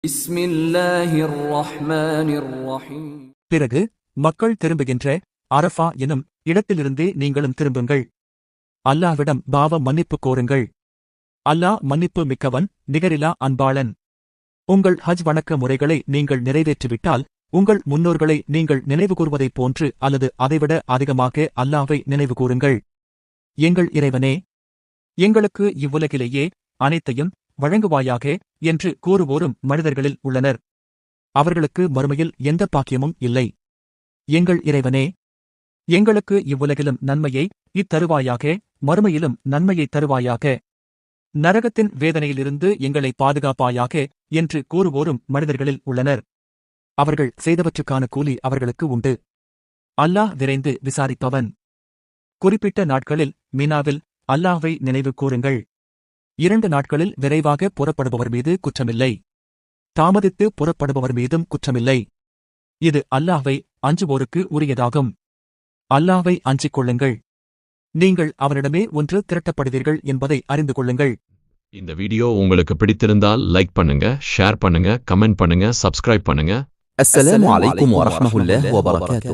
பிஸ்மில்லாஹிர் ரஹ்மானிர் ரஹீம். பிறகு மக்கள் திரும்புகின்ற அரஃபா எனும் இடத்திலிருந்தே நீங்களும் திரும்புங்கள். அல்லாஹ்விடம் பாவ மன்னிப்பு கோருங்கள். அல்லாஹ் மன்னிப்பு மிக்கவன், நிகரிலா அன்பாளன். உங்கள் ஹஜ் வணக்க முறைகளை நீங்கள் நிறைவேற்றிவிட்டால் உங்கள் முன்னோர்களை நீங்கள் நினைவுகூர்வதைப் போன்று அல்லது அதைவிட அதிகமாக அல்லாஹ்வை நினைவுகூருங்கள். எங்கள் இறைவனே, எங்களுக்கு இவ்வுலகிலேயே அனைத்தையும் வழங்குவாயாக என்று கூறுவோரும் மனிதர்களில் உள்ளனர். அவர்களுக்கு மறுமையில் எந்த பாக்கியமும் இல்லை. எங்கள் இறைவனே, எங்களுக்கு இவ்வுலகிலும் நன்மையை இத்தருவாயாக, மறுமையிலும் நன்மையை தருவாயாக. நரகத்தின் வேதனையிலிருந்து எங்களை பாதுகாப்பாயாக என்று கூறுவோரும் மனிதர்களில் உள்ளனர். அவர்கள் செய்தவற்றுக்கான கூலி அவர்களுக்கு உண்டு. அல்லாஹ் விரைந்து விசாரிப்பவன். குறிப்பிட்ட நாட்களில் மினாவில் அல்லாஹ்வை நினைவு கூறுங்கள். 2 நாட்களில் விரைவாக புறப்படுபவர் மீது குற்றமில்லை. தாமதித்து புறப்படுபவர் மீதும் குற்றமில்லை. இது அல்லாஹ்வை அஞ்சுவோருக்கு உரியதாகும். அல்லாஹ்வை அஞ்சிக் கொள்ளுங்கள். நீங்கள் அவரிடமே ஒன்று திரட்டப்படுவீர்கள் என்பதை அறிந்து கொள்ளுங்கள். இந்த வீடியோ உங்களுக்கு பிடித்திருந்தால் லைக் பண்ணுங்க, ஷேர் பண்ணுங்க, கமெண்ட் பண்ணுங்க, சப்ஸ்கிரைப் பண்ணுங்க. السلام عليكم ورحمة الله وبركاته.